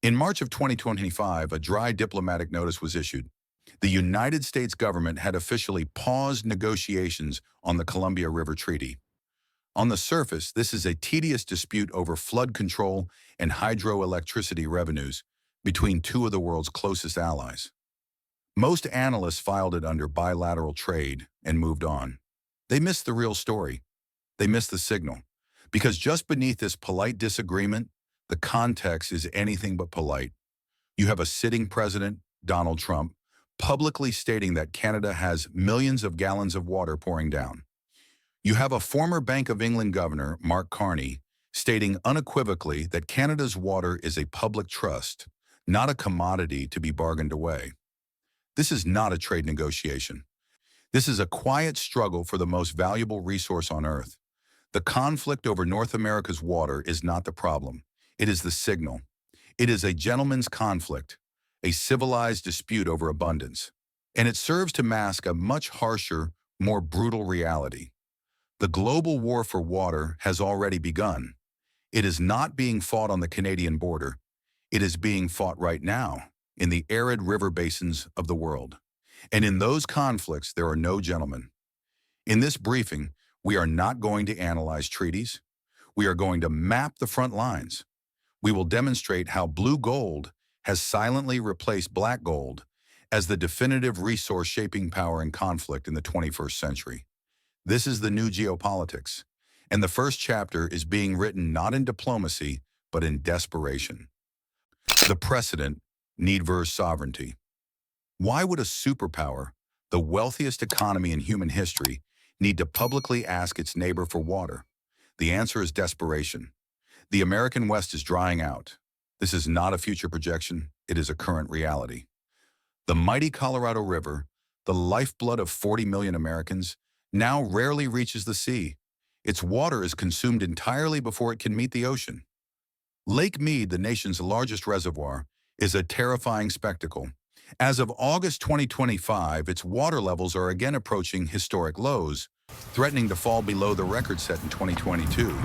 In March of 2025, a dry diplomatic notice was issued. The United States government had officially paused negotiations on the Columbia River Treaty. On the surface, this is a tedious dispute over flood control and hydroelectricity revenues between two of the world's closest allies. Most analysts filed it under bilateral trade and moved on. They missed the real story. They missed the signal. Because just beneath this polite disagreement, the context is anything but polite. You have a sitting president, Donald Trump, publicly stating that Canada has millions of gallons of water pouring down. You have a former Bank of England governor, Mark Carney, stating unequivocally that Canada's water is a public trust, not a commodity to be bargained away. This is not a trade negotiation. This is a quiet struggle for the most valuable resource on Earth. The conflict over North America's water is not the problem. It is the signal. It is a gentleman's conflict, a civilized dispute over abundance. And it serves to mask a much harsher, more brutal reality. The global war for water has already begun. It is not being fought on the Canadian border. It is being fought right now in the arid river basins of the world. And in those conflicts, there are no gentlemen. In this briefing, we are not going to analyze treaties. We are going to map the front lines. We will demonstrate how blue gold has silently replaced black gold as the definitive resource shaping power in conflict in the 21st century. This is the new geopolitics, and the first chapter is being written not in diplomacy, but in desperation. The precedent, need versus sovereignty. Why would a superpower, the wealthiest economy in human history, need to publicly ask its neighbor for water? The answer is desperation. The American West is drying out. This is not a future projection, it is a current reality. The mighty Colorado River, the lifeblood of 40 million Americans, now rarely reaches the sea. Its water is consumed entirely before it can meet the ocean. Lake Mead, the nation's largest reservoir, is a terrifying spectacle. As of August 2025, its water levels are again approaching historic lows, threatening to fall below the record set in 2022.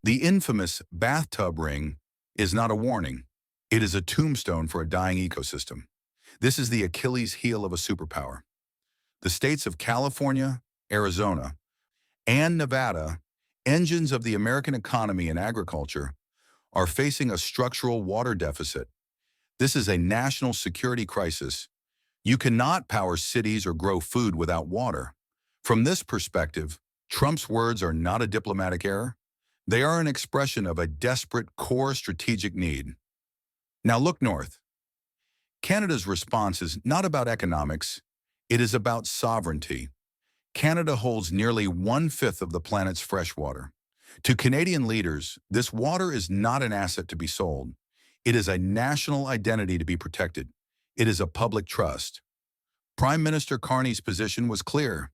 The infamous bathtub ring is not a warning. It is a tombstone for a dying ecosystem. This is the Achilles heel of a superpower. The states of California, Arizona, and Nevada, engines of the American economy and agriculture, are facing a structural water deficit. This is a national security crisis. You cannot power cities or grow food without water. From this perspective, Trump's words are not a diplomatic error. They are an expression of a desperate core strategic need. Now look north. Canada's response is not about economics. It is about sovereignty. Canada holds nearly 1/5 of the planet's fresh water. To Canadian leaders, this water is not an asset to be sold. It is a national identity to be protected. It is a public trust. Prime Minister Carney's position was clear.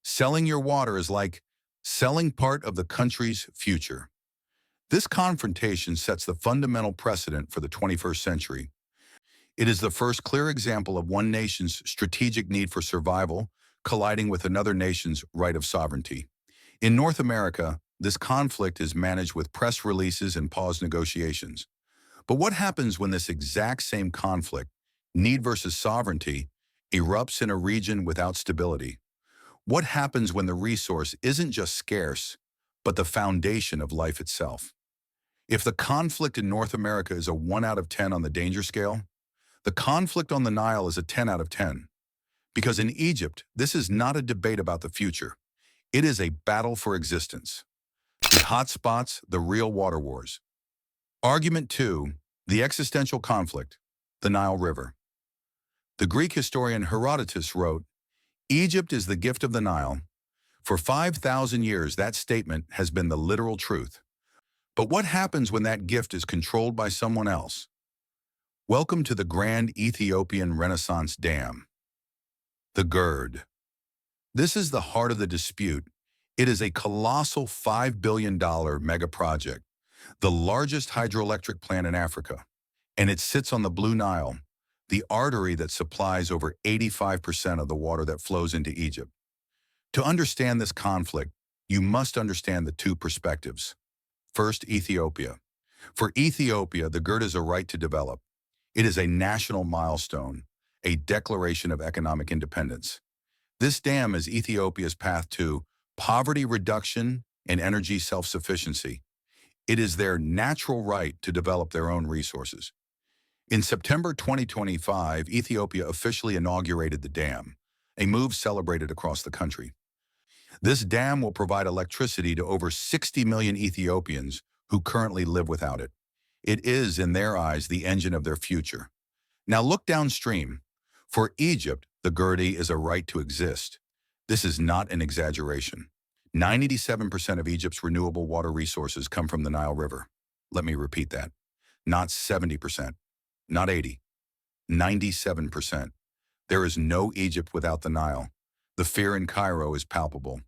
Selling your water is like selling part of the country's future. This confrontation sets the fundamental precedent for the 21st century. It is the first clear example of one nation's strategic need for survival colliding with another nation's right of sovereignty. In North America, this conflict is managed with press releases and paused negotiations. But what happens when this exact same conflict, need versus sovereignty, erupts in a region without stability? What happens when the resource isn't just scarce, but the foundation of life itself? If the conflict in North America is a 1 out of 10 on the danger scale, the conflict on the Nile is a 10 out of 10. Because in Egypt, this is not a debate about the future. It is a battle for existence. The hotspots, the real water wars. Argument 2, the existential conflict, the Nile River. The Greek historian Herodotus wrote, "Egypt is the gift of the Nile. For 5,000 years, that statement has been the literal truth. But what happens when that gift is controlled by someone else? Welcome to the grand Ethiopian Renaissance Dam. The GERD. This is the heart of the dispute. It is a colossal $5 billion mega project, the largest hydroelectric plant in Africa, and it sits on the Blue Nile, the artery that supplies over 85% of the water that flows into Egypt. To understand this conflict, you must understand the two perspectives. First, Ethiopia. For Ethiopia, the GERD is a right to develop. It is a national milestone, a declaration of economic independence. This dam is Ethiopia's path to poverty reduction and energy self-sufficiency. It is their natural right to develop their own resources. In September 2025, Ethiopia officially inaugurated the dam, a move celebrated across the country. This dam will provide electricity to over 60 million Ethiopians who currently live without it. It is, in their eyes, the engine of their future. Now look downstream. For Egypt, the Gurdi is a right to exist. This is not an exaggeration. 97% of Egypt's renewable water resources come from the Nile River. Let me repeat that. Not 70%, not 80, 97%. There is no Egypt without the Nile. The fear in Cairo is palpable.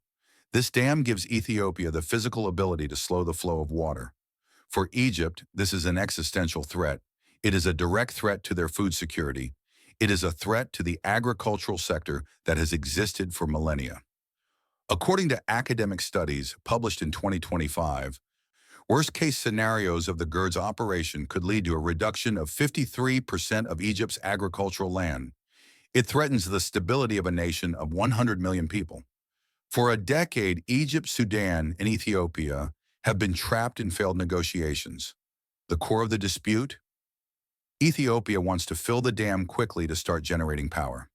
This dam gives Ethiopia the physical ability to slow the flow of water. For Egypt, this is an existential threat. It is a direct threat to their food security. It is a threat to the agricultural sector that has existed for millennia. According to academic studies published in 2025, worst-case scenarios of the GERD's operation could lead to a reduction of 53% of Egypt's agricultural land. It threatens the stability of a nation of 100 million people. For a decade, Egypt, Sudan, and Ethiopia have been trapped in failed negotiations. The core of the dispute? Ethiopia wants to fill the dam quickly to start generating power.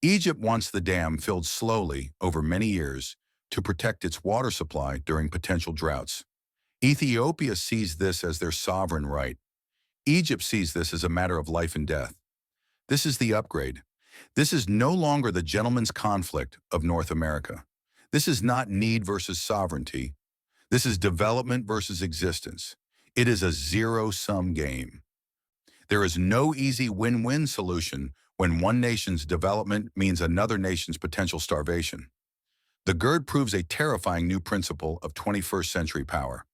Egypt wants the dam filled slowly over many years to protect its water supply during potential droughts. Ethiopia sees this as their sovereign right. Egypt sees this as a matter of life and death. This is the upgrade. This is no longer the gentleman's conflict of North America. This is not need versus sovereignty. This is development versus existence. It is a zero-sum game. There is no easy win-win solution when one nation's development means another nation's potential starvation. The GERD proves a terrifying new principle of 21st century power.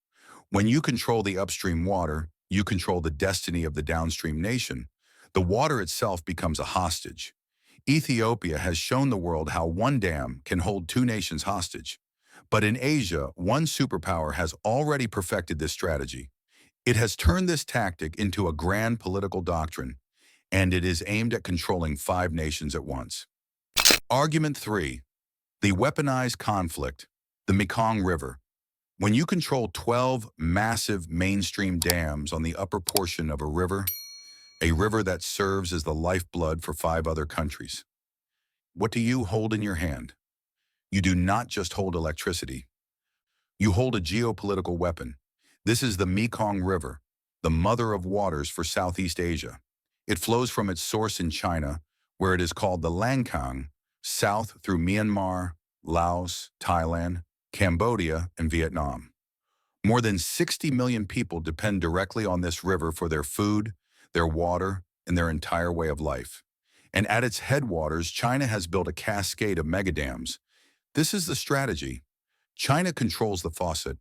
When you control the upstream water, you control the destiny of the downstream nation. The water itself becomes a hostage. Ethiopia has shown the world how one dam can hold two nations hostage. But in Asia, one superpower has already perfected this strategy. It has turned this tactic into a grand political doctrine, and it is aimed at controlling 5 nations at once. Argument 3. The weaponized conflict, the Mekong River. When you control 12 massive mainstream dams on the upper portion of a river that serves as the lifeblood for 5 other countries, what do you hold in your hand? You do not just hold electricity. You hold a geopolitical weapon. This is the Mekong River, the mother of waters for Southeast Asia. It flows from its source in China, where it is called the Langkang, south through Myanmar, Laos, Thailand, Cambodia, and Vietnam. More than 60 million people depend directly on this river for their food, their water, and their entire way of life. And at its headwaters, China has built a cascade of megadams. This is the strategy. China controls the faucet,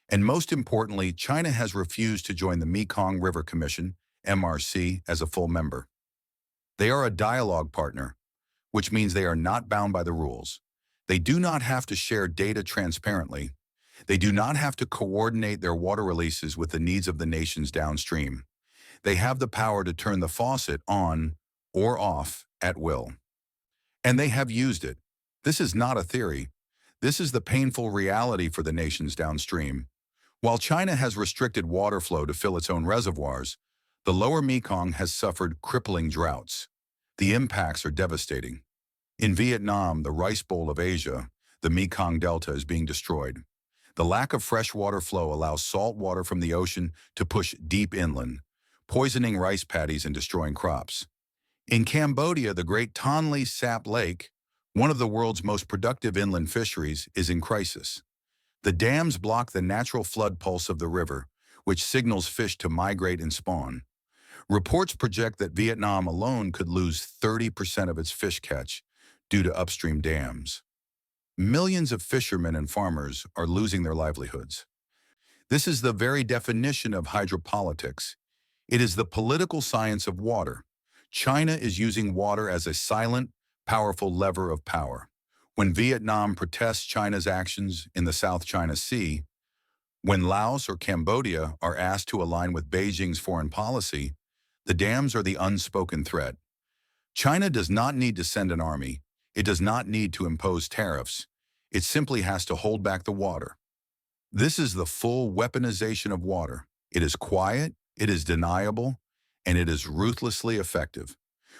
and most importantly, China has refused to join the Mekong River Commission, MRC, as a full member. They are a dialogue partner, which means they are not bound by the rules. They do not have to share data transparently. They do not have to coordinate their water releases with the needs of the nations downstream. They have the power to turn the faucet on or off at will. And they have used it. This is not a theory. This is the painful reality for the nations downstream. While China has restricted water flow to fill its own reservoirs, the lower Mekong has suffered crippling droughts. The impacts are devastating. In Vietnam, the rice bowl of Asia, the Mekong Delta is being destroyed. The lack of fresh water flow allows salt water from the ocean to push deep inland, poisoning rice paddies and destroying crops. In Cambodia, the great Tonle Sap Lake, one of the world's most productive inland fisheries, is in crisis. The dams block the natural flood pulse of the river, which signals fish to migrate and spawn. Reports project that Vietnam alone could lose 30% of its fish catch due to upstream dams. Millions of fishermen and farmers are losing their livelihoods. This is the very definition of hydropolitics. It is the political science of water. China is using water as a silent, powerful lever of power. When Vietnam protests China's actions in the South China Sea, When Laos or Cambodia are asked to align with Beijing's foreign policy, the dams are the unspoken threat. China does not need to send an army. It does not need to impose tariffs. It simply has to hold back the water. This is the full weaponization of water. It is quiet, it is deniable, and it is ruthlessly effective.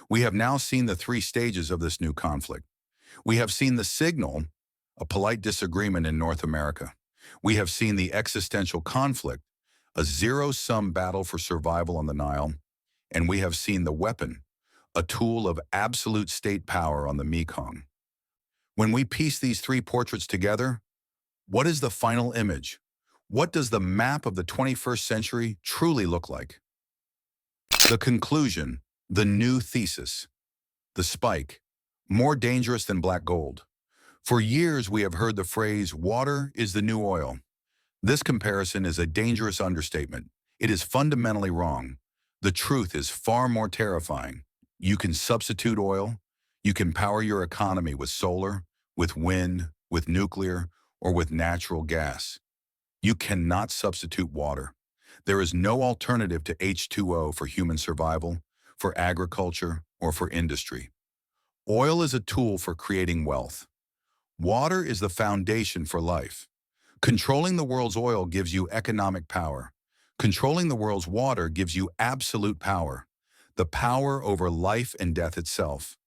We have now seen the three stages of this new conflict. We have seen the signal, a polite disagreement in North America. We have seen the existential conflict, a zero-sum battle for survival on the Nile. And we have seen the weapon, a tool of absolute state power on the Mekong. When we piece these three portraits together, what is the final image? What does the map of the 21st century truly look like? The conclusion, the new thesis, the spike, more dangerous than black gold. For years, we have heard the phrase, water is the new oil. This comparison is a dangerous understatement. It is fundamentally wrong. The truth is far more terrifying. You can substitute oil. You can power your economy with solar, with wind, with nuclear, or with natural gas. You cannot substitute water. There is no alternative to H2O for human survival, for agriculture, or for industry. Oil is a tool for creating wealth. Water is the foundation for life. Controlling the world's oil gives you economic power. Controlling the world's water gives you absolute power, the power over life and death itself.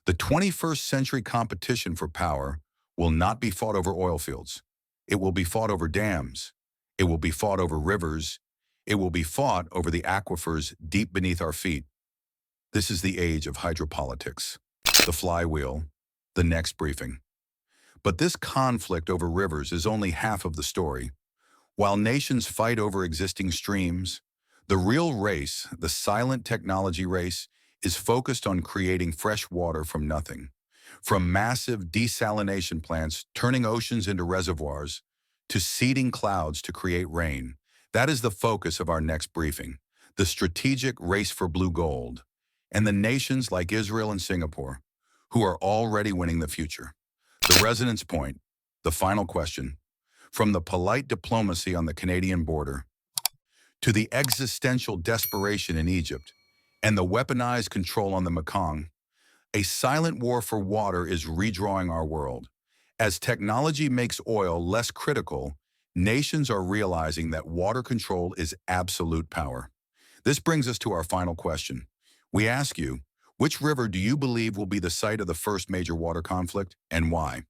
The 21st century competition for power will not be fought over oil fields. It will be fought over dams. It will be fought over rivers. It will be fought over the aquifers deep beneath our feet. This is the age of hydropolitics, the flywheel, the next briefing. But this conflict over rivers is only half of the story. While nations fight over existing streams, the real race, the silent technology race, is focused on creating fresh water from nothing. From massive desalination plants turning oceans into reservoirs, to seeding clouds to create rain. That is the focus of our next briefing, the strategic race for blue gold, and the nations like Israel and Singapore, who are already winning the future. The resonance point, the final question, from the polite diplomacy on the Canadian border to the existential desperation in Egypt and the weaponized control on the Mekong, a silent war for water is redrawing our world. As technology makes oil less critical, nations are realizing that water control is absolute power. This brings us to our final question. We ask you, which river do you believe will be the site of the first major water conflict and why?